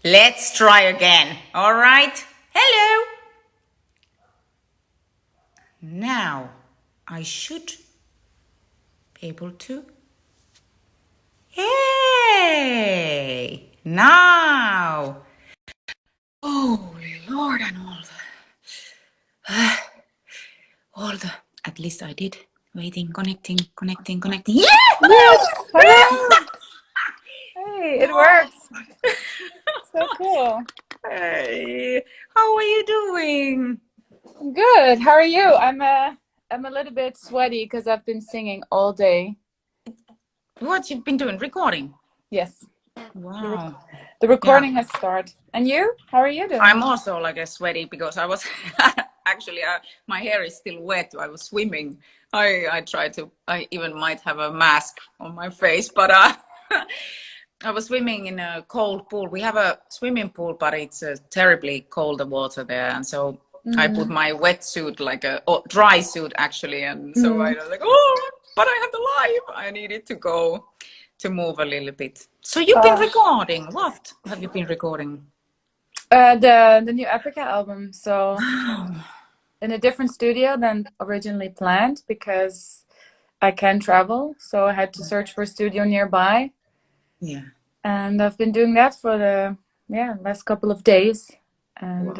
Let's try again. All right. Hello. Now I should be able to. Hey. Now. Oh Lord, and all the. At least I did. Waiting, connecting. Yeah. Yes, hello. Hey, it works. So cool. Hey. How are you doing? Good. How are you? I'm a little bit sweaty because I've been singing all day. What you've been doing? Recording. Yes. Wow. The Yeah. recording has started. And you? How are you doing? I'm also like a sweaty because I was actually my hair is still wet. I was swimming. I tried to. I even might have a mask on my face, but I was swimming in a cold pool. We have a swimming pool, but it's terribly cold the water there, and so I put my wetsuit like a dry suit actually, and so I was like, oh, but I have the live. I needed to go to move a little bit. So you've been recording. What have you been recording? The new Epica album. So in a different studio than originally planned because I can travel. So I had to search for a studio nearby. Yeah. And I've been doing that for the last couple of days. And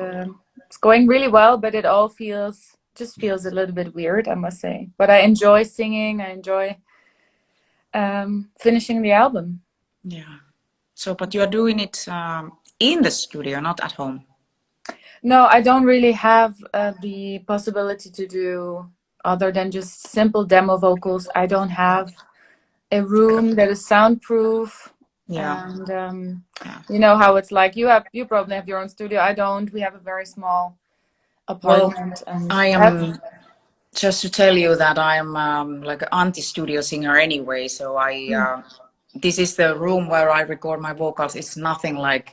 it's going really well, but it all feels a little bit weird, I must say. But I enjoy singing. I enjoy finishing the album. Yeah. So, but you are doing it in the studio, not at home. No, I don't really have the possibility to do other than just simple demo vocals. I don't have a room that is soundproof. Yeah. And you know how it's like. You probably have your own studio. I don't. We have a very small Well, apartment, and I am just to tell you that I'm like an anti-studio singer anyway. So this is the room where I record my vocals. It's nothing like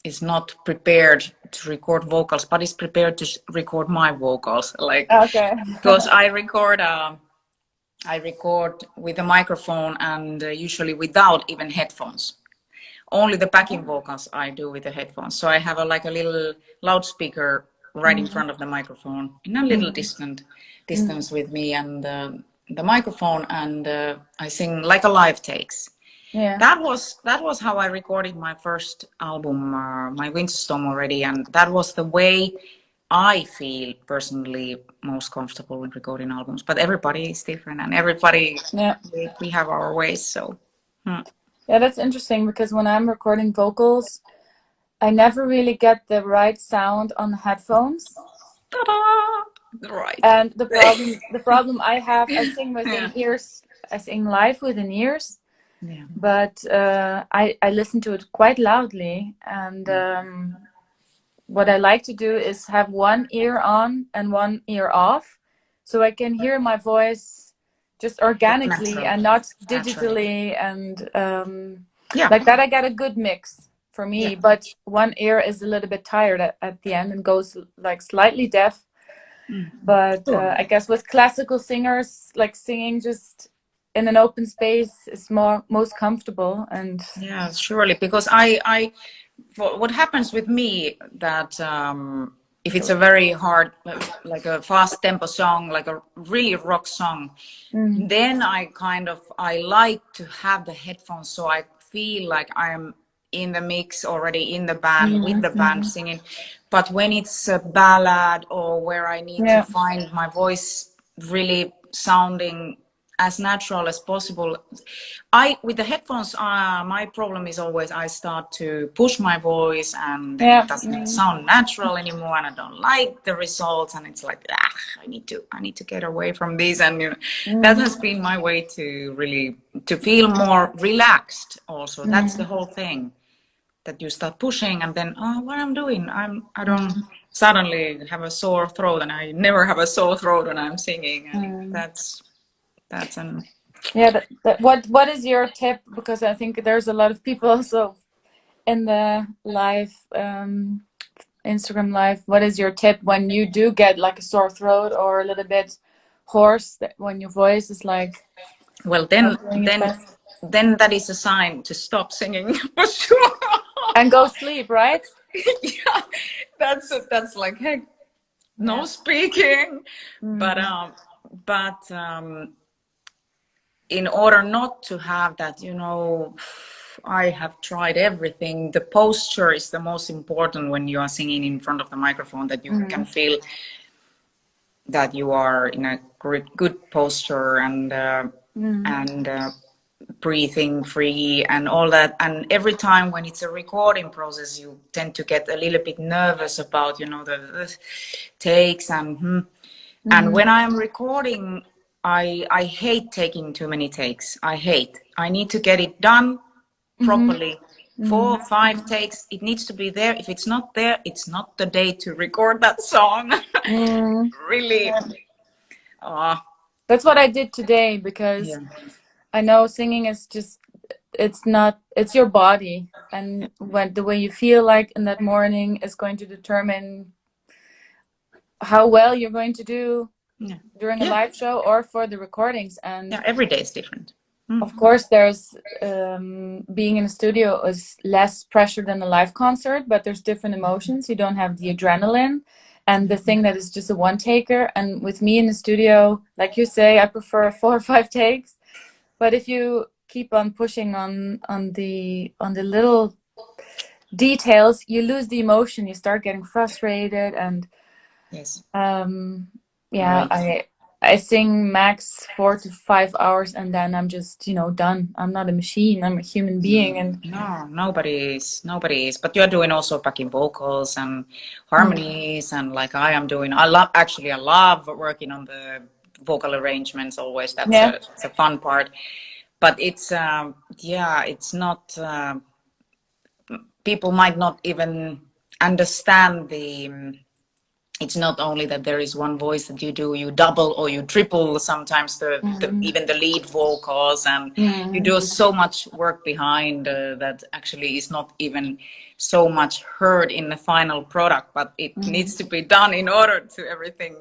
it's not prepared to record vocals, but it's prepared to record my vocals. Like okay. because I record with a microphone and usually without even headphones. Only the backing vocals I do with the headphones. So I have like a little loudspeaker right in front of the microphone in a little distance with me and the microphone, and I sing like a live takes. Yeah. That was how I recorded my first album, my Winter Storm already, and that was the way I feel personally most comfortable with recording albums. But everybody is different, and everybody we have our ways. So. Yeah, that's interesting because when I'm recording vocals, I never really get the right sound on the headphones. Ta-da! Right. And the problem I have, I sing within ears. I sing live within ears. Yeah. But I listen to it quite loudly, and what I like to do is have one ear on and one ear off, so I can hear my voice just organically and not digitally, and like that I get a good mix for me. Yeah. But one ear is a little bit tired at the end and goes like slightly deaf. But I guess with classical singers, like singing just in an open space is most comfortable. And yeah, surely, because what happens with me that if it's a very hard, like a fast tempo song, like a really rock song, then I like to have the headphones so I feel like I'm in the mix already in the band with the band singing. But when it's a ballad or where I need to find my voice really sounding as natural as possible, with the headphones, my problem is always I start to push my voice and it doesn't sound natural anymore, and I don't like the results, and it's like I need to get away from this, and that has been my way to really to feel more relaxed. Also, that's the whole thing, that you start pushing and then what I'm doing, I don't suddenly have a sore throat, and I never have a sore throat when I'm singing, and that's an what is your tip? Because I think there's a lot of people also in the live Instagram live. What is your tip when you do get like a sore throat or a little bit hoarse, when your voice is like well then then that is a sign to stop singing for sure. And go sleep, right? Yeah, that's like, hey, no speaking. But in order not to have that, I have tried everything. The posture is the most important when you are singing in front of the microphone, that you can feel that you are in a good posture and breathing free and all that. And every time when it's a recording process, you tend to get a little bit nervous about, the takes and when I'm recording, I hate taking too many takes. I need to get it done properly. 4, 5 takes, it needs to be there. If it's not there, it's not the day to record that song. Really. That's what I did today, because I know singing is just, it's your body, and the way you feel like in that morning is going to determine how well you're going to do during a live show or for the recordings. And every day is different. Of course, there's being in a studio is less pressure than a live concert, but there's different emotions. You don't have the adrenaline and the thing that is just a one taker. And with me in the studio, like you say, I prefer 4 or 5 takes. But if you keep on pushing on the little details, you lose the emotion. You start getting frustrated, and I sing max 4 to 5 hours, and then I'm just, done. I'm not a machine. I'm a human being. And no, nobody is. But you're doing also backing vocals and harmonies, and like I am doing. I love working on the vocal arrangements always. That's a fun part. But it's it's not. People might not even understand it's not only that there is one voice that you double or you triple sometimes even the lead vocals, and you do so much work behind that actually is not even so much heard in the final product, but it needs to be done in order to everything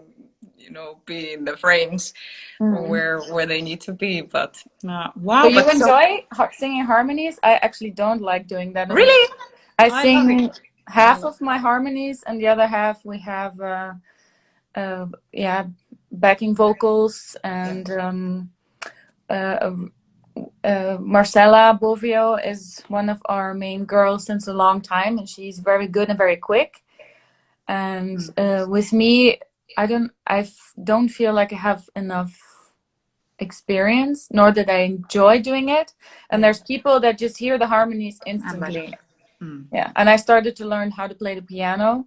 be in the frames where they need to be. But wow. So you enjoy singing harmonies? I actually don't like doing that. Really? I sing half of my harmonies, and the other half we have backing vocals, and Marcella Bovio is one of our main girls since a long time, and she's very good and very quick. And with me, I don't feel like I have enough experience, nor that I enjoy doing it. And there's people that just hear the harmonies instantly. Yeah, and I started to learn how to play the piano.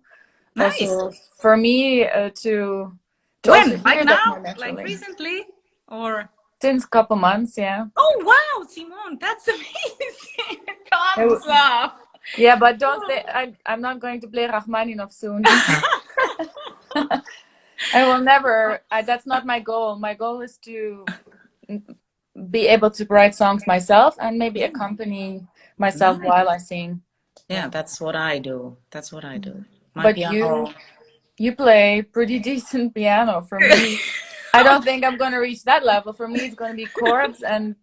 Nice. Also, for me to when, like now, like recently, or since a couple months, Oh wow, Simone, that's amazing. Thumbs up. Yeah, but I'm not going to play Rachmaninoff soon. I will never. That's not my goal. My goal is to be able to write songs myself and maybe accompany myself while I sing. Yeah, that's what I do. But you play pretty decent piano. For me, I don't think I'm going to reach that level. For me, it's going to be chords and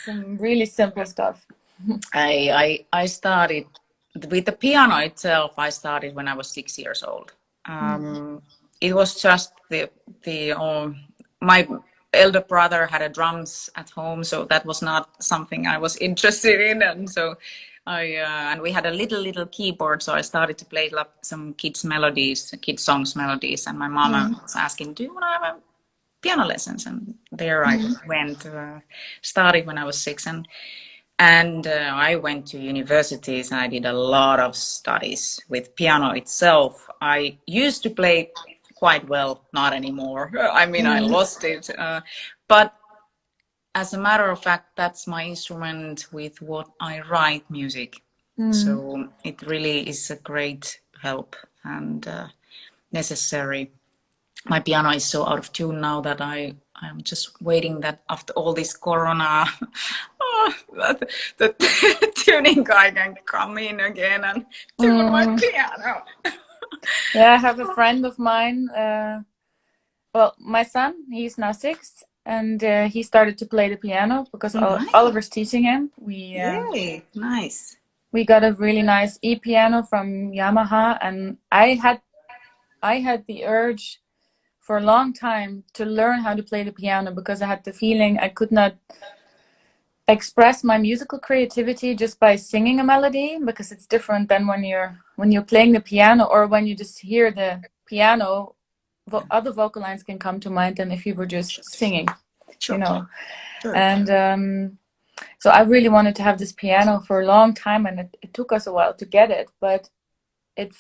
some really simple stuff. I started with the piano itself. I started when I was 6 years old. It was just my elder brother had a drums at home, so that was not something I was interested in, and so and we had a little keyboard, so I started to play some kids songs melodies, and my mama was asking, do you want to have a piano lessons? And there I went, started when I was 6, and I went to universities, and I did a lot of studies with piano itself. I used to play quite well, not anymore. I mean, I lost it, but as a matter of fact, that's my instrument with what I write music. So it really is a great help and necessary. My piano is so out of tune now that I'm just waiting that after all this corona, the tuning guy can come in again and tune my piano. Yeah, I have a friend of mine. Well, my son, he's now 6. and he started to play the piano because Nice. Oliver's teaching him. Yay, nice. We got a really nice e-piano from Yamaha, and I had the urge for a long time to learn how to play the piano because I had the feeling I could not express my musical creativity just by singing a melody, because it's different than when you're playing the piano, or when you just hear the piano, other vocal lines can come to mind than if you were just singing, Sure. you know. Sure. And so I really wanted to have this piano for a long time, and it took us a while to get it, but it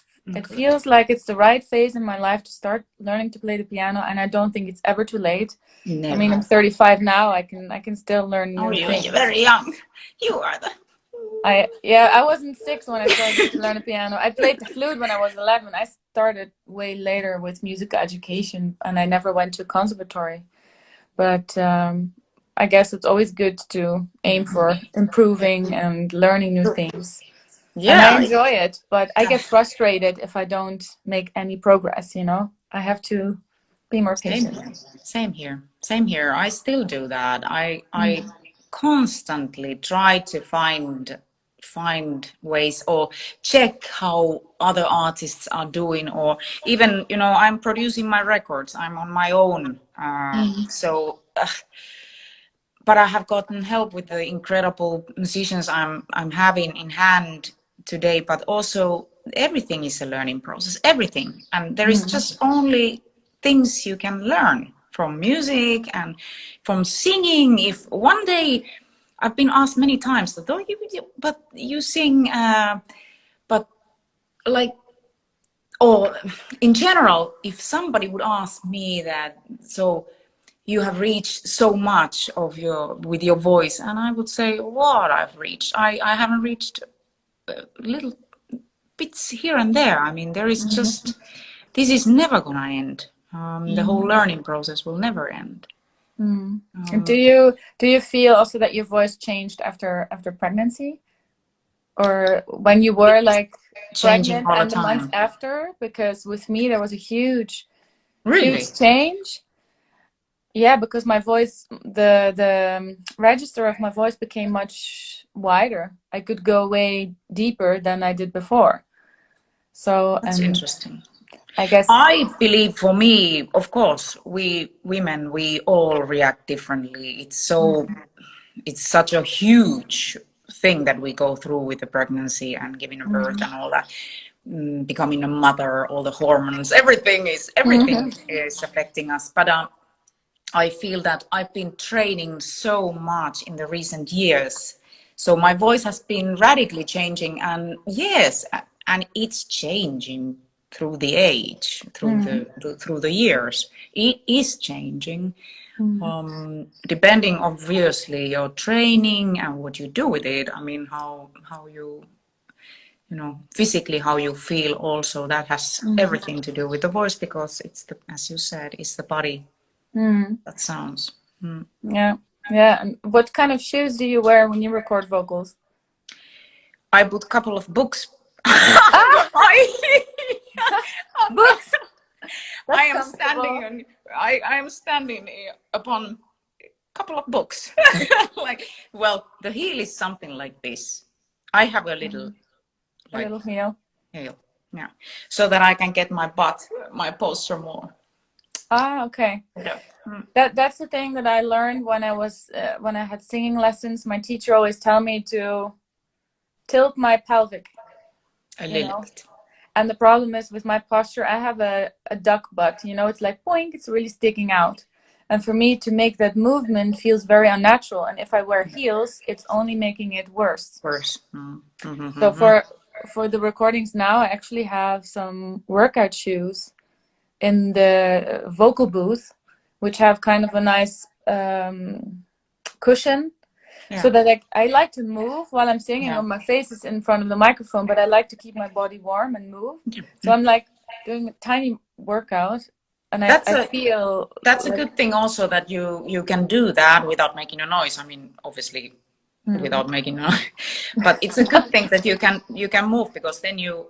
feels like it's the right phase in my life to start learning to play the piano, and I don't think it's ever too late. Never. I mean, I'm 35 now. I can still learn new things. You're very young. You are the. I wasn't 6 when I started to learn the piano. I played the flute when I was 11. I started way later with music education, and I never went to conservatory. But I guess it's always good to aim for improving and learning new things. Yeah, and I enjoy it, but I get frustrated if I don't make any progress, you know. I have to be more patient. Same here. Same here. I still do that. I constantly try to find ways, or check how other artists are doing, or even, you know, I'm producing my records. I'm on my own. But I have gotten help with the incredible musicians I'm having in hand today, but also everything is a learning process, everything. And there is just only things you can learn from music and from singing. If one day, I've been asked many times that, oh, but you sing, but like, or in general, if somebody would ask me that, so you have reached so much with your voice, and I would say, what I've reached, I haven't reached little bits here and there. I mean, there is just, this is never gonna end. The whole learning process will never end. Do you feel also that your voice changed after pregnancy, or when you were like pregnant and the months after? Because with me there was a huge change. Yeah, because my voice, the register of my voice became much wider. I could go way deeper than I did before. So that's interesting. I believe, for me, of course, we women, we all react differently. It's such a huge thing that we go through with the pregnancy and giving a birth and all that, becoming a mother, all the hormones, everything is affecting us. But I feel that I've been training so much in the recent years, so my voice has been radically changing, and yes, and it's changing through the age, through the years. It is changing, depending obviously your training and what you do with it. I mean, how you know, physically how you feel also, that has everything to do with the voice, because it's as you said, it's the body that sounds. Yeah. And what kind of shoes do you wear when you record vocals? I put a couple of books. Books. I am standing upon a couple of books. The heel is something like this. I have a little heel. Yeah, so that I can get my posture more. Okay. Yeah. That's the thing that I learned when I had singing lessons. My teacher always tell me to tilt my pelvic a little bit. And the problem is with my posture, I have a duck butt, you know, it's like boink, it's really sticking out. And for me to make that movement feels very unnatural. And if I wear heels, it's only making it worse. So for the recordings now, I actually have some workout shoes in the vocal booth, which have kind of a nice cushion. Yeah. So that I like to move while I'm singing, or my face is in front of the microphone, but I like to keep my body warm and move. So I'm like doing a tiny workout, and I feel that's a good thing also, that you can do that without making a noise. I mean, obviously without making a noise, but it's a good thing that you can move, because then your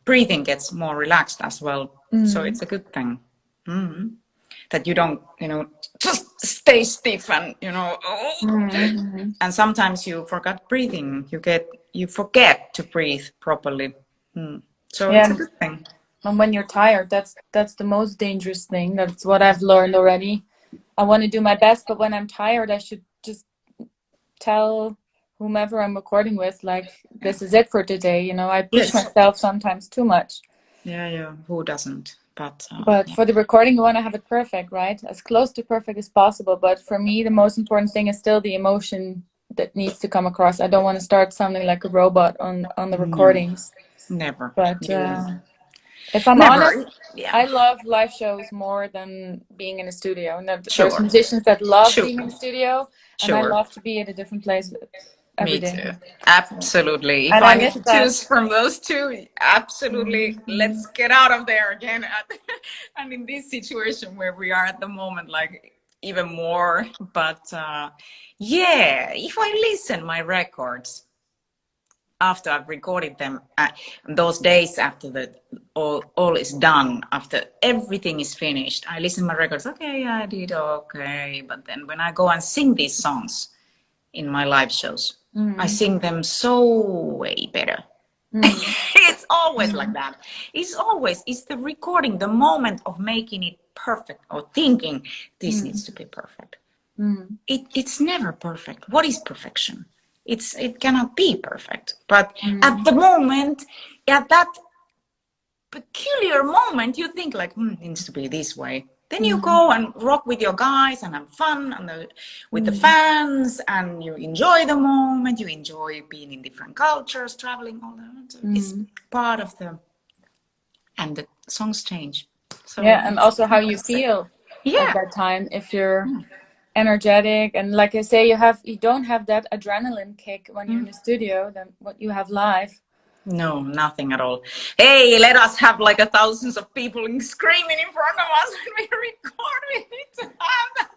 breathing gets more relaxed as well. So it's a good thing. that you don't, just stay stiff and, and sometimes you forget breathing. You forget to breathe properly. So it's a good thing. And when you're tired, that's the most dangerous thing. That's what I've learned already. I want to do my best, but when I'm tired, I should just tell whomever I'm recording with, like, this is it for today. I push myself sometimes too much. Yeah. Who doesn't? But for the recording, you want to have it perfect, right? As close to perfect as possible. But for me, the most important thing is still the emotion that needs to come across. I don't want to start sounding like a robot on the recordings. Never. But if I'm honest, I love live shows more than being in a studio. And there's musicians that love being in a studio, and I love to be at a different place every day. Me too. Absolutely. If And I need to choose from those two, absolutely, let's get out of there again. And in this situation where we are at the moment, like even more. But if I listen my records after I've recorded them, those days after all is done, after everything is finished, I listen to my records. Okay, I did okay. But then when I go and sing these songs in my live shows, I sing them so way better. It's always like that. It's the recording, the moment of making it perfect or thinking this needs to be perfect. It's never perfect. What is perfection? It cannot be perfect. But at the moment, at that peculiar moment, you think like, it needs to be this way. Then you go and rock with your guys and have fun with the fans, and you enjoy the moment. You enjoy being in different cultures, traveling, all that. So it's part of and the songs change. So and also how you feel at that time. If you're energetic, and like I say, you don't have that adrenaline kick when you're in the studio than what you have live. No, nothing at all. Hey, let us have like thousands of people screaming in front of us when we record. We need to have that.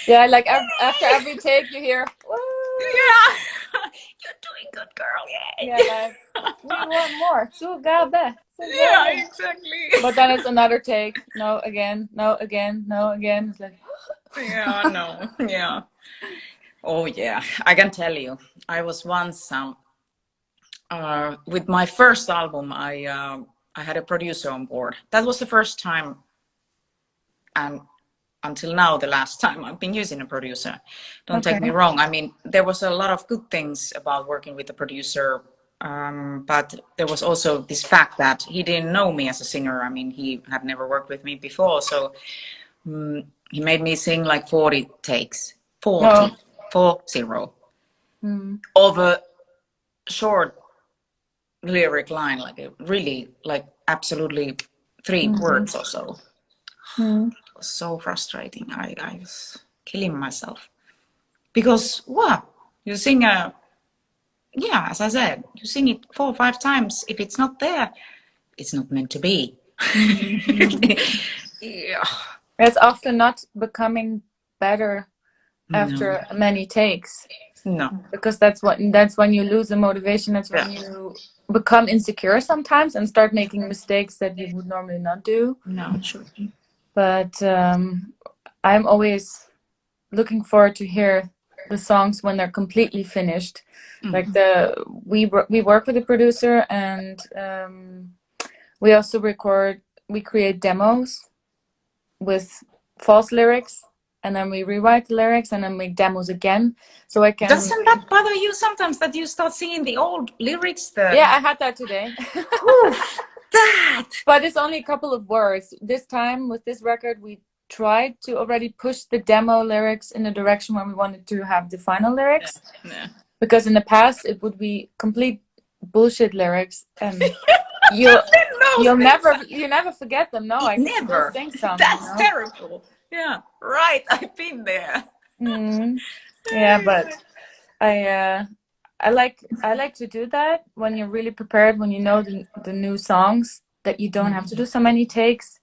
Yeah, like after every take you hear, woo! Yeah, you're doing good, girl. Yeah, like, we want more. Sugabe. Yeah, exactly. But then it's another take. No, again, no, again, no, again. It's like, yeah. Oh yeah, I can tell you. I was once with my first album. I had a producer on board. That was the first time, and until now, the last time I've been using a producer. Don't take me wrong. I mean, there was a lot of good things about working with a producer, but there was also this fact that he didn't know me as a singer. I mean, he had never worked with me before, so he made me sing like 40 takes, 40 of a short lyric line, like a really, like absolutely 3 words or so. It was so frustrating. I was killing myself because you sing as I said, you sing it 4 or 5 times. If it's not there, it's not meant to be. It's often not becoming better after many takes. No, because that's when you lose the motivation. That's when you become insecure sometimes and start making mistakes that you would normally not do. No, sure. But I'm always looking forward to hear the songs when they're completely finished. Like we work with a producer, and we also we create demos with false lyrics, and then we rewrite the lyrics and then make demos again. So I can. Doesn't that bother you sometimes that you start singing the old lyrics? Yeah, I had that today. But it's only a couple of words. This time with this record, we tried to already push the demo lyrics in the direction when we wanted to have the final lyrics. Because in the past it would be complete bullshit lyrics, and you never forget them. No, I never sing some. That's terrible. Yeah, right. I've been there. Yeah, but I like to do that when you're really prepared, when you know the new songs, that you don't have to do so many takes.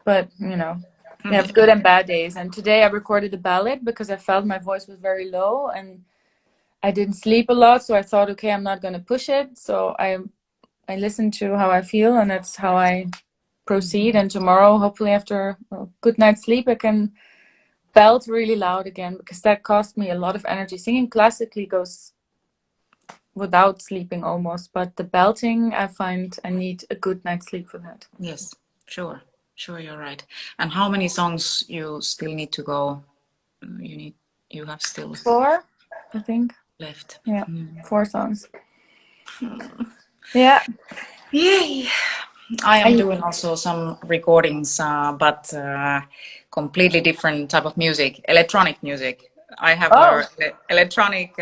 But you have good and bad days. And today I recorded a ballad because I felt my voice was very low and I didn't sleep a lot. So I thought, okay, I'm not going to push it. So I listened to how I feel, and that's how I proceed. And tomorrow, hopefully after a good night's sleep, I can belt really loud again, because that cost me a lot of energy. Singing classically goes without sleeping almost, but the belting, I find I need a good night's sleep for that. Yes, sure, you're right. And how many songs you still need to go? You have still 4, I think. left. Yeah, 4 songs. Yeah. Yay! I am doing also some recordings, but completely different type of music, electronic music. I have Oh. a electronic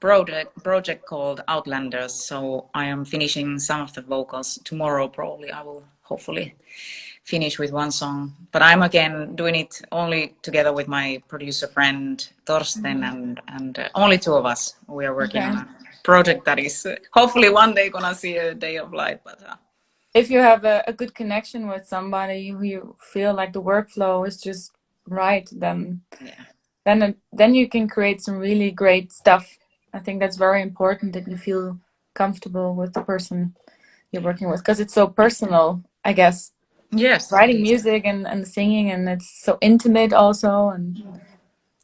project called Outlanders, so I am finishing some of the vocals tomorrow. Probably I will hopefully finish with one song, but I'm again doing it only together with my producer friend Torsten, and only 2 of us. We are working on a project that is hopefully one day gonna see a day of light. But if you have a good connection with somebody who you feel like the workflow is just right, then you can create some really great stuff. I think that's very important, that you feel comfortable with the person you're working with, because it's so personal, I guess. Yes, writing music and singing, and it's so intimate also, and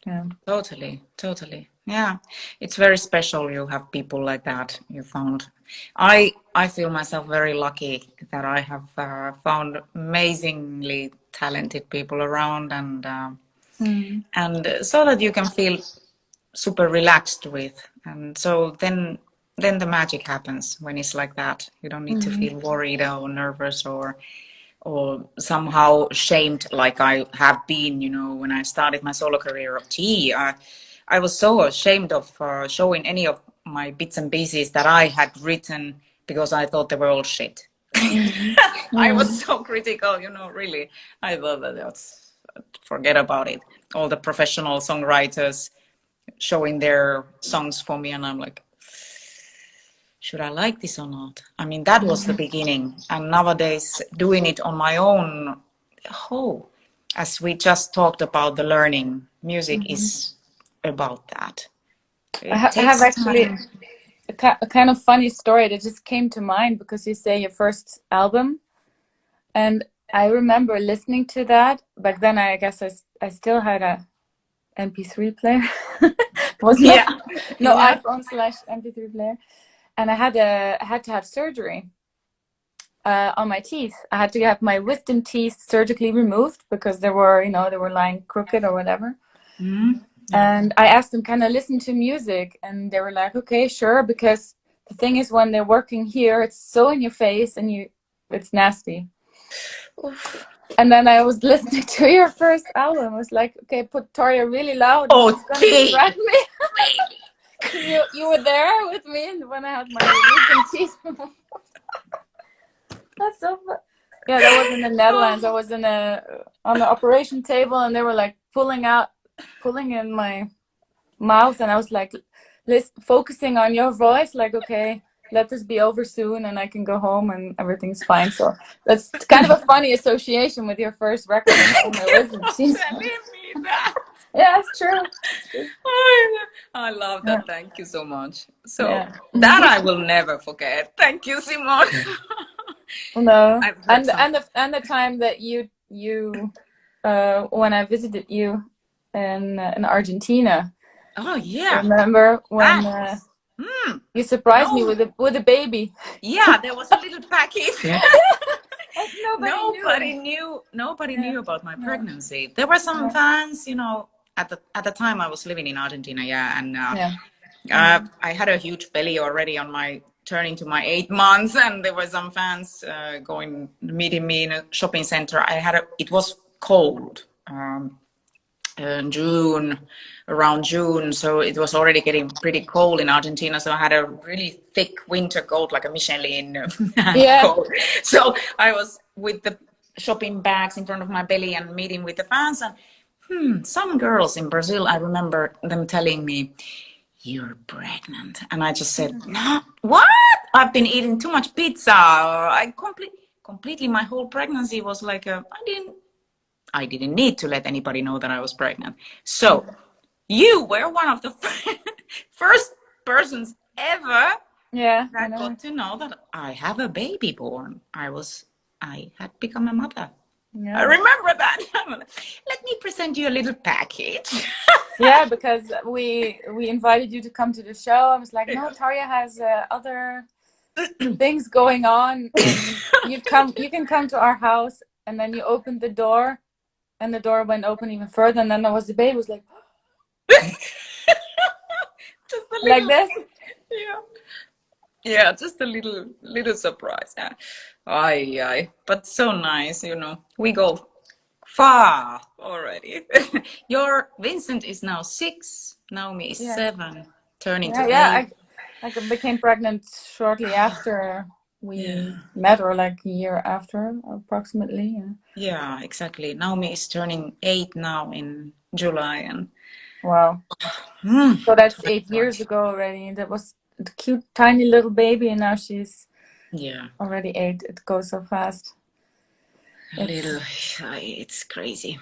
yeah. Totally. Yeah, it's very special. You have people like that. You found. I feel myself very lucky that I have found amazingly talented people around, and so that you can feel super relaxed with, and so then the magic happens when it's like that. You don't need to feel worried or nervous or somehow shamed like I have been, when I started my solo career of tea. I was so ashamed of showing any of my bits and pieces that I had written, because I thought they were all shit. I was so critical, really. I thought that's, forget about it. All the professional songwriters showing their songs for me, and I'm like, should I like this or not? I mean, that was the beginning. And nowadays, doing it on my own, as we just talked about, the learning, music is about that. I have actually a kind of funny story that just came to mind, because you say your first album, and I remember listening to that. Back then, I guess I still had a MP3 player. Was no iPhone / MP3 player. And I had to have surgery on my teeth. I had to have my wisdom teeth surgically removed, because they were lying crooked or whatever. And I asked them, can I listen to music? And they were like, okay, sure. Because the thing is, when they're working here, it's so in your face, and it's nasty. Oof. And then I was listening to your first album. I was like, okay, put Toria really loud. It's gonna distract me. You were there with me, and when I had my wisdom teeth. That's so fun. Yeah, that was in the Netherlands. I was on the operation table, and they were like pulling in my mouth, and I was like focusing on your voice, like, okay, let this be over soon and I can go home and everything's fine. So that's kind of a funny association with your first record. Yeah, it's true. I love that. Yeah. Thank you so much. So that I will never forget. Thank you, Simone. No, and the time that you when I visited you in Argentina. Oh yeah. Remember when you surprised me with a baby? Yeah, there was a little package. Nobody knew about my pregnancy. There were some fans, at the time I was living in Argentina, and I had a huge belly already on my turning to my 8 months, and there were some fans meeting me in a shopping center. It was cold. Around June, so it was already getting pretty cold in Argentina, so I had a really thick winter coat, like a Michelin coat. So I was with the shopping bags in front of my belly and meeting with the fans, and some girls in Brazil, I remember them telling me, you're pregnant, and I just said, no, what? I've been eating too much pizza. I completely my whole pregnancy was like I didn't need to let anybody know that I was pregnant. So you were one of the first persons ever that got to know that I have a baby born. I was I had become a mother. Yeah. I remember that. Let me present you a little package. Yeah, because we invited you to come to the show. I was like, no, Tarja has other things going on, and you can come to our house. And then you opened the door, and the door went open even further, and then there was the baby. Was like, Just a like little, this. yeah, yeah, just a little surprise. Yeah. Aye. But so nice, you know. We go far already. Your Vincent is now 6. Naomi is 7, turning to 8. I became pregnant shortly after we met, or like a year after, approximately. Yeah, exactly. Naomi is turning 8 now in July, and Wow. So that's 8 years ago already. That was a cute, tiny little baby, and now she's already 8. It goes so fast. It's crazy.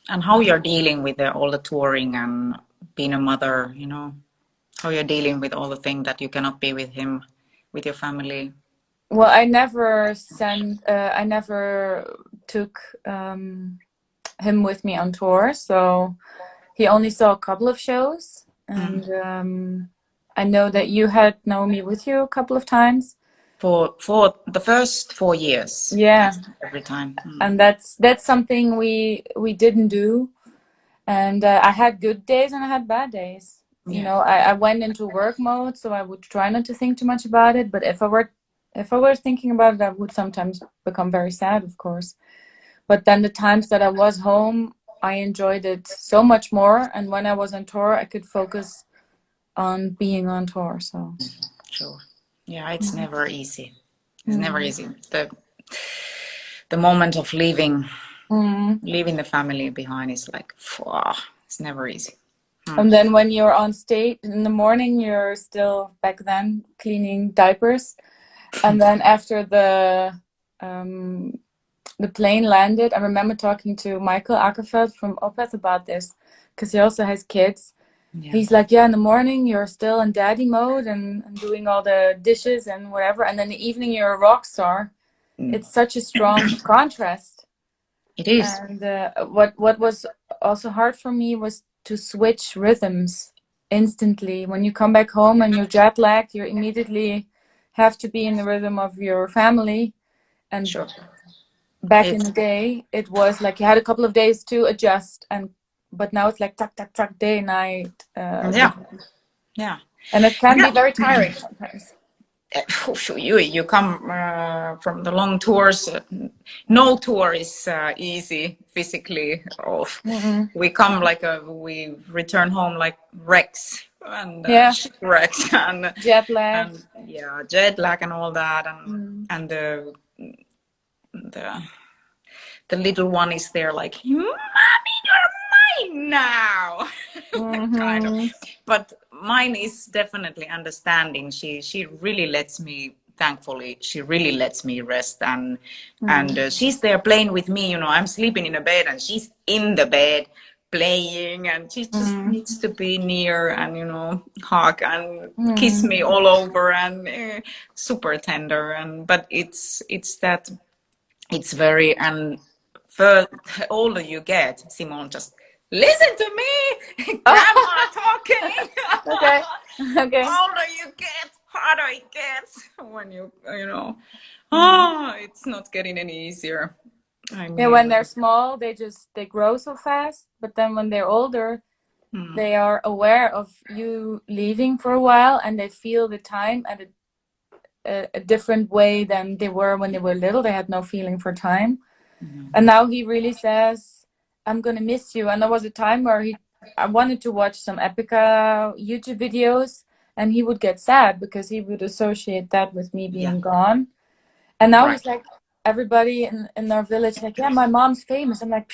And how you're dealing with all the touring and being a mother, you know, how you're dealing with all the things that you cannot be with him, with your family. Well, I never took him with me on tour, so he only saw a couple of shows, and I know that you had Naomi with you a couple of times. For the first 4 years. Yeah. Every time. And that's something we didn't do. And I had good days and I had bad days. You know, I went into work mode, so I would try not to think too much about it. But if I were thinking about it, I would sometimes become very sad, of course. But then the times that I was home, I enjoyed it so much more. And when I was on tour, I could focus on being on tour. So sure. Yeah, it's never easy. It's never easy. The moment of leaving the family behind is like, it's never easy. And then when you're on stage in the morning, you're still back then cleaning diapers. And then after the plane landed, I remember talking to Michael Ackerfeld from Opeth about this, because he also has kids. Yeah. He's like, yeah, in the morning you're still in daddy mode and doing all the dishes and whatever. And then in the evening you're a rock star. It's such a strong contrast. It is. And what was also hard for me was to switch rhythms instantly. When you come back home and you're jet lagged, you immediately have to be in the rhythm of your family. And back in the day, it was like you had a couple of days to adjust, but now it's like tuck, day, night. Yeah. And it can be very tiring sometimes. You come from the long tours. No tour is easy physically. We come we return home like wrecks and shipwrecks and jet lag. And, jet lag and all that, and the little one is there like, Mommy, you're mine now. Kind of. But mine is definitely understanding. She really lets me, thankfully, she really lets me rest, and she's there playing with me. You know, I'm sleeping in a bed and she's in the bed playing, and she just needs to be near and, you know, hug and kiss me all over, and super tender. But it's that it's very, and the older you get, Simone, just listen to me, grandma talking. Okay. Older you get, harder it gets when you know. It's not getting any easier. I mean, when they're small, they grow so fast. But then when they're older, they are aware of you leaving for a while, and they feel the time at a different way than they were when they were little. They had no feeling for time. And now he really says, I'm gonna miss you. And there was a time where I wanted to watch some Epica YouTube videos, and he would get sad because he would associate that with me being gone. And now he's like, everybody in our village, like, yeah, my mom's famous. I'm like,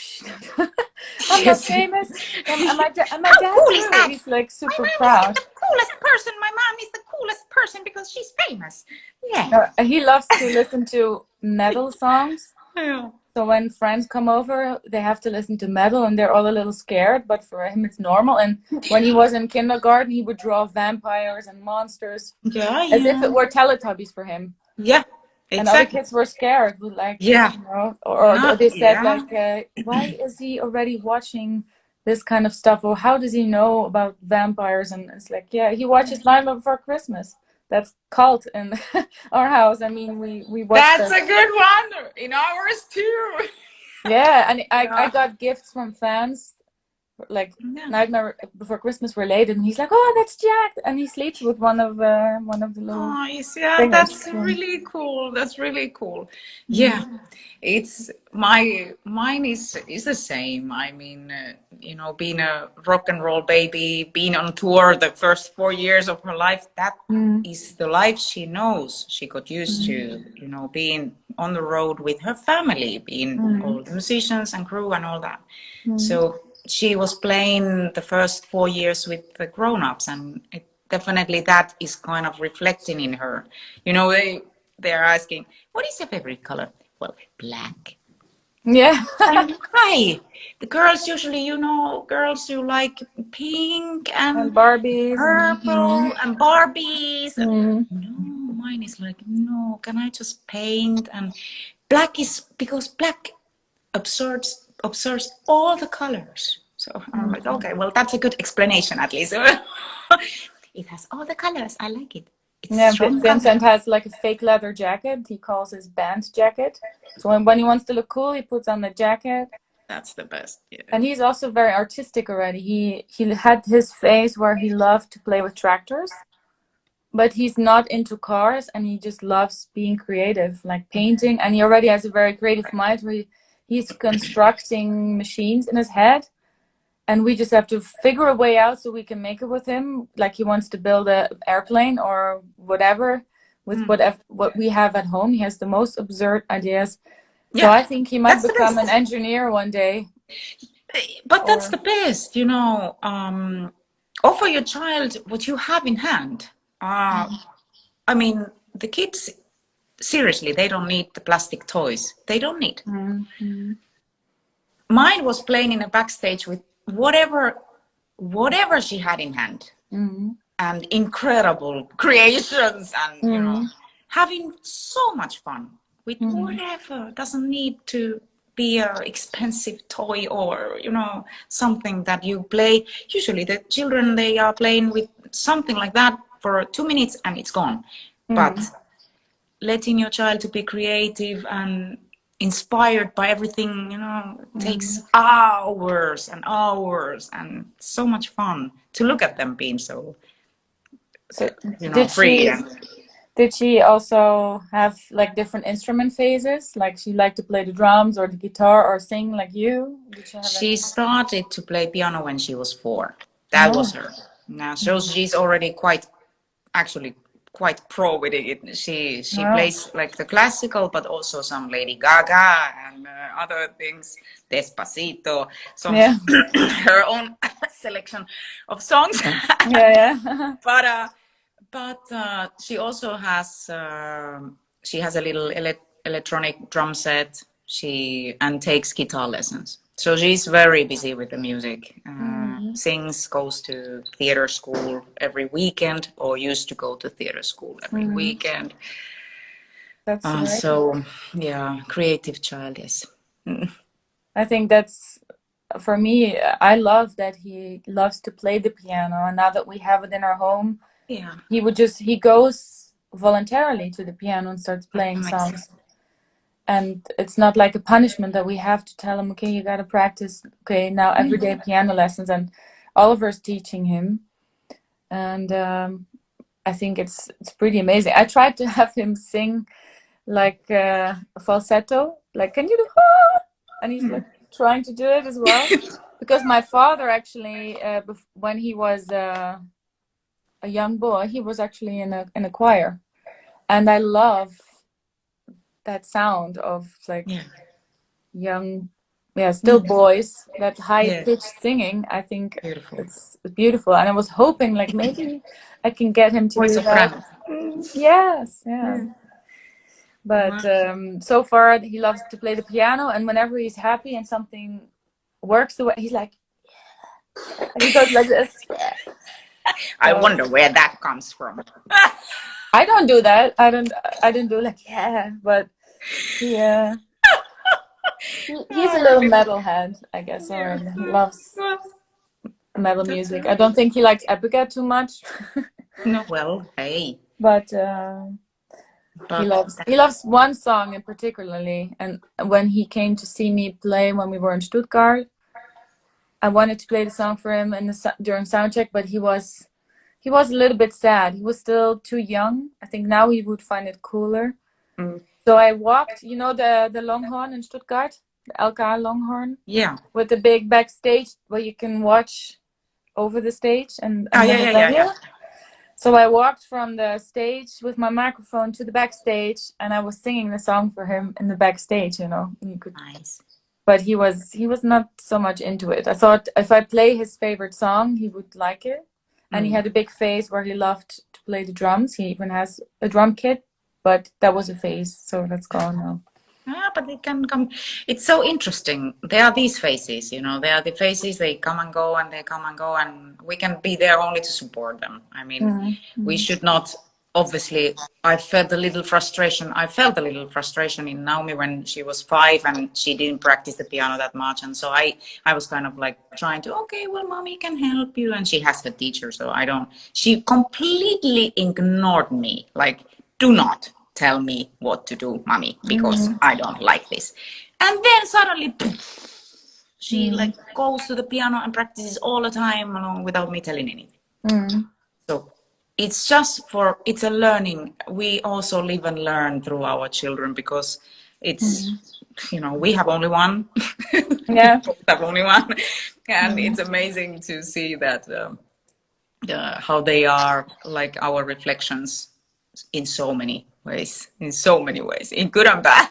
I'm not famous. And my dad too. He's like super proud. The coolest person. My mom is the coolest person because she's famous. Yeah. No, he loves to listen to metal songs. Yeah. So when friends come over, they have to listen to metal, and they're all a little scared, but for him it's normal. And when he was in kindergarten, he would draw vampires and monsters as if it were Teletubbies for him. Yeah, And other exactly. kids were scared, with like, Yeah. or they said Yeah. like, why is he already watching this kind of stuff, or how does he know about vampires? And it's like, yeah, he watches Nightmare Before Christmas. That's cult in our house. I mean, we watched That's that. a good one. In ours too. Yeah, and I Yeah. got gifts from fans, like Yeah. Nightmare Before Christmas related, and he's like, oh, that's Jack, and he sleeps with one of the little Nice. Yeah, fingers. that's really cool. That's really cool. Yeah. Mm. It's mine is the same. I mean, being a rock and roll baby, being on tour the first 4 years of her life, that Mm. is the life she knows. She got used to, being on the road with her family, being Mm. all the musicians and crew and all that. Mm. So she was playing the first 4 years with the grown-ups, and it definitely that is kind of reflecting in her. They're asking, what is your favorite color? Well, black. Yeah. And why? The girls usually, girls who like pink And and Barbies purple and Barbies. mm. No, mine is like, no, can I just paint? And black is because black absorbs all the colors. So I'm like, okay, well, that's a good explanation at least. It has all the colors. I like it. It's Yeah, strong color. Vincent has like a fake leather jacket. He calls his band jacket. So when he wants to look cool, he puts on the jacket. That's the best. Yeah. And he's also very artistic already. He had his phase where he loved to play with tractors, but he's not into cars, and he just loves being creative, like painting. And he already has a very creative mind where he's constructing machines in his head. And we just have to figure a way out so we can make it with him. Like he wants to build an airplane or whatever with what we have at home. He has the most absurd ideas. So Yeah, I think he might that's the become an best. engineer one day. But that's Or the best, offer your child what you have in hand. I mean, the kids, seriously, they don't need the plastic toys. They don't need. mm-hmm. Mine was playing in a backstage with whatever she had in hand, Mm-hmm. and incredible creations, and Mm-hmm. having so much fun with Mm-hmm. whatever. Doesn't need to be a expensive toy or something that you play. Usually the children, they are playing with something like that for 2 minutes and it's gone. But letting your child to be creative and inspired by everything, takes hours and hours, and so much fun to look at them being so So free. did she also have like different instrument phases? Like she liked to play the drums or the guitar or sing like you? Did she have She any? started to play piano when she was 4. That was Oh. her. Now, so she's already actually quite pro with it. She Wow. plays like the classical, but also some Lady Gaga and other things, Despacito, some Yeah. her own selection of songs. Yeah, yeah. But she also has she has a little electronic drum set. She and takes guitar lessons. So she's very busy with the music. Sings, goes to theater school every weekend, or used to go to theater school every weekend. That's right. So yeah, creative child, yes. I think that's for me. I love that he loves to play the piano, and now that we have it in our home, Yeah, he goes voluntarily to the piano and starts playing amazing. songs. And it's not like a punishment that we have to tell him, okay, you got to practice. Okay, now everyday piano lessons, and Oliver's teaching him. And I think it's pretty amazing. I tried to have him sing like falsetto, like, can you do and he's like trying to do it as well, because my father actually when he was a young boy, he was actually in a choir, and I love that sound of like young, still boys, that high pitched singing. I think Beautiful. it's beautiful, and I was hoping like maybe I can get him to Voice do that. soprano. Yes, yeah. But so far he loves to play the piano, and whenever he's happy and something works the way, he's like, he goes like this. I So, wonder where that comes from. I don't do that. I didn't do like, yeah, but yeah. He's a Oh, little really? metalhead, I guess, Yeah. already. He loves metal That's music. I right. don't think he likes Epica too much, No, well, hey, but but he loves one song in particularly. And when he came to see me play when we were in Stuttgart, I wanted to play the song for him during soundcheck, but he was a little bit sad. He was still too young. I think now he would find it cooler. mm, So I walked, the Longhorn in Stuttgart, the LK Longhorn, yeah. with the big backstage where you can watch over the stage and Oh, then yeah, the yeah, yeah, venue. yeah. So I walked from the stage with my microphone to the backstage, and I was singing the song for him in the backstage. You could, Nice. but he was not so much into it. I thought if I play his favorite song, he would like it. And he Mm. had a big phase where he loved to play the drums. He even has a drum kit, but that was a phase, so that's gone now. But they can come. It's so interesting. There are these phases, there are the phases, they come and go and they come and go, and we can be there only to support them. I mean, we should not, obviously, I felt a little frustration. I felt a little frustration in Naomi when she was 5 and she didn't practice the piano that much. And so I was kind of like trying to, okay, well, mommy can help you. And she has her teacher, so she completely ignored me. Like, do not tell me what to do, mommy, because I don't like this. And then suddenly, she like goes to the piano and practices all the time without me telling anything. So it's a learning. We also live and learn through our children because we have only one. Yeah. We have only one. And it's amazing to see that how they are like our reflections in so many ways, in good and bad.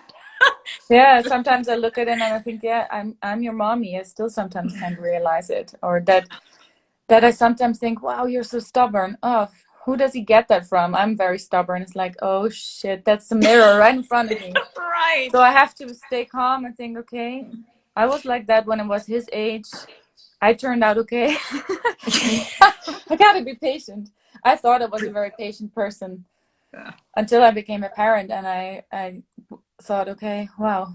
Yeah, sometimes I look at it and I think, yeah, I'm your mommy. I still sometimes can't realize it, or that I sometimes think, wow, you're so stubborn. Oh, who does he get that from? I'm very stubborn. It's like, oh shit, that's the mirror right in front of me. Right. So I have to stay calm and think, okay, I was like that when I was his age. I turned out okay. I gotta be patient. I thought I was a very patient person until I became a parent, and I thought, okay, wow,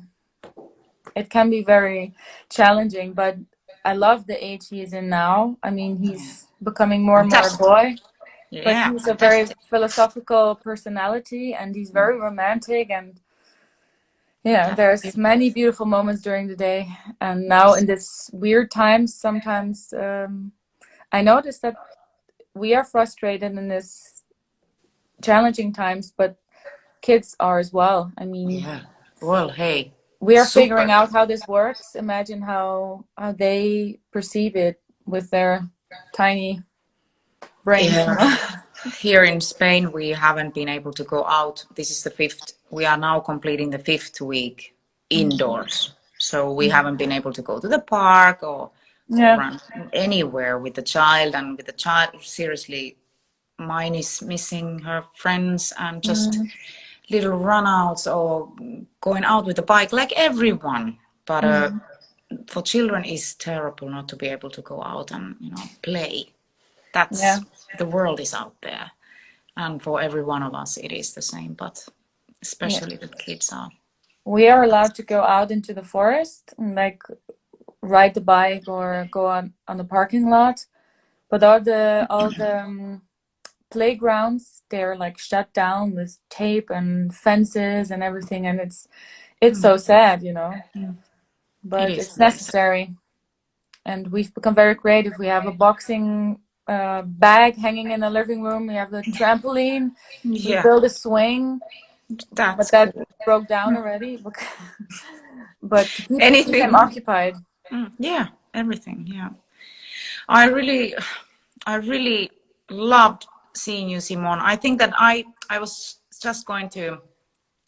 it can be very challenging, but I love the age he is in now. I mean, he's becoming more and more a Fantastic. boy, but Yeah, he's a very fantastic. philosophical personality, and he's very romantic, and yeah, That's there's beautiful. many beautiful moments during the day. And now in this weird times, sometimes I notice that we are frustrated in this challenging times, but kids are as well. I mean, Yeah. Well, hey, we are figuring super. out how this works. Imagine how they perceive it with their tiny brains. Yeah. Here in Spain, we haven't been able to go out. This is the fifth. We are now completing the 5th week indoors. So we haven't been able to go to the park or Yeah. run anywhere with the child. And with the child, seriously, mine is missing her friends and just little runouts or going out with the bike like everyone. But for children, it's terrible not to be able to go out and play. Yeah. That's the world is out there, and for every one of us, it is the same. But Yeah. especially the kids are. We are allowed to go out into the forest and like ride the bike or go on the parking lot. But all the playgrounds, they're like shut down with tape and fences and everything, and it's so sad, It but is it's very sad. necessary. And we've become very creative. We have a boxing bag hanging in the living room. We have the trampoline. We Yeah, built a swing, but that's that cool. broke down already. But to keep them Anything? occupied. Yeah, everything. Yeah, I really, I really loved seeing you, Simone. I think that I was just going to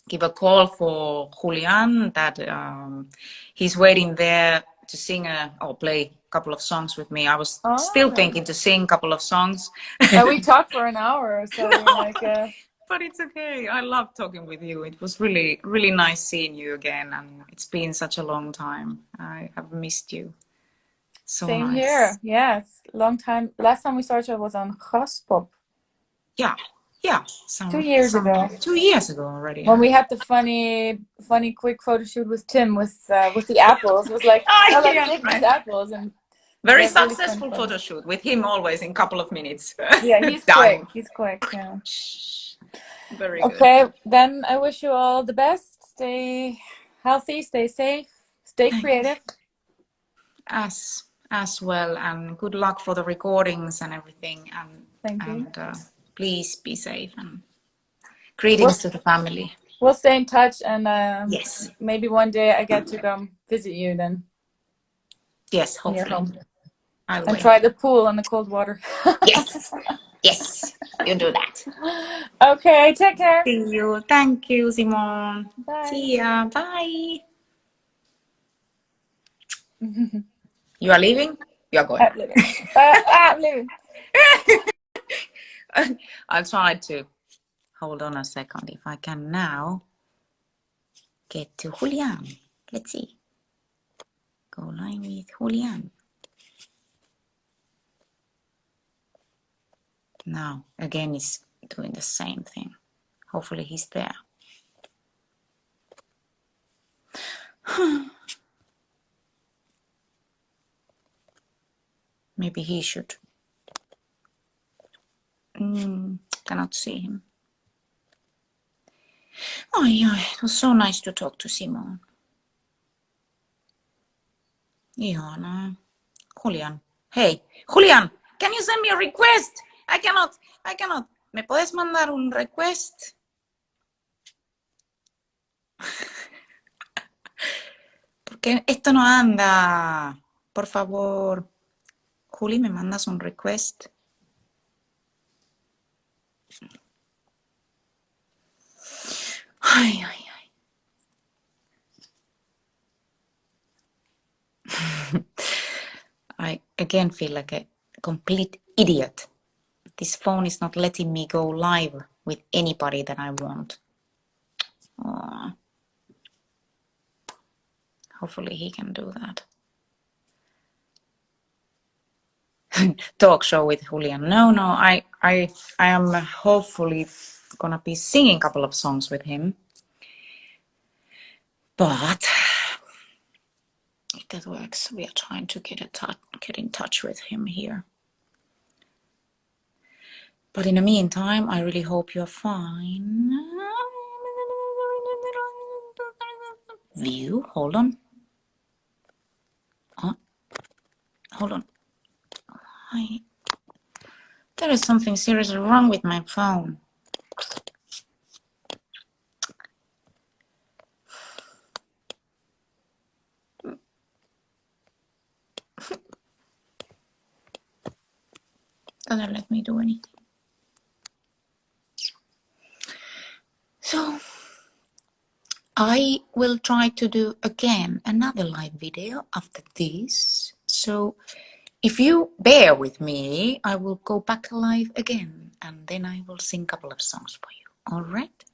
give a call for Julian that he's waiting there to sing or play a couple of songs with me. I was still Oh, thinking to sing a couple of songs. yeah, we talked for an hour or so. We're like, But it's okay. I love talking with you. It was really, really nice seeing you again. And it's been such a long time. I have missed you. So same nice. here. Yes, long time. Last time we saw each other was on Gaspop. Yeah. Yeah, 2 years ago. 2 years ago already. When we had the funny quick photo shoot with Tim with the apples. It was like, oh, let's take these apples, and very we had really successful fun photo shoot with him always in a couple of minutes. Yeah, he's Done. quick. He's quick. Yeah. Very good. Okay, then I wish you all the best. Stay healthy, stay safe, stay creative. As well, and good luck for the recordings and everything. And Thank you. And please be safe, and greetings to the family. We'll stay in touch, and yes, maybe one day I get to come visit you then. Yes, hopefully. And try the pool and the cold water. Yes, yes, you do that. Okay, take care. See you. Thank you, Simone. Bye. See ya. Bye. You are leaving? You are going. I'm leaving. I'm leaving. I'll try to hold on a second if I can now get to Julian. Let's see. Go live with Julian. Now again he's doing the same thing. Hopefully he's there. Maybe he should. Cannot see him. Oh yeah, it was so nice to talk to Simone. Ihanaa. Julian. Hey, Julian, can you send me a request? I cannot. ¿Me puedes mandar un request? Porque esto no anda. Por favor. Juli, ¿me mandas un request? Ay. I again feel like a complete idiot. This phone is not letting me go live with anybody that I want. Oh. Hopefully he can do that. Talk show with Julian. No, I am hopefully gonna be singing a couple of songs with him. But if that works, we are trying to get in touch with him here. But in the meantime, I really hope you're fine. View, hold on. Hold on. There is something seriously wrong with my phone. Doesn't let me do anything. So I will try to do again another live video after this. So if you bear with me, I will go back live again and then I will sing a couple of songs for you. All right?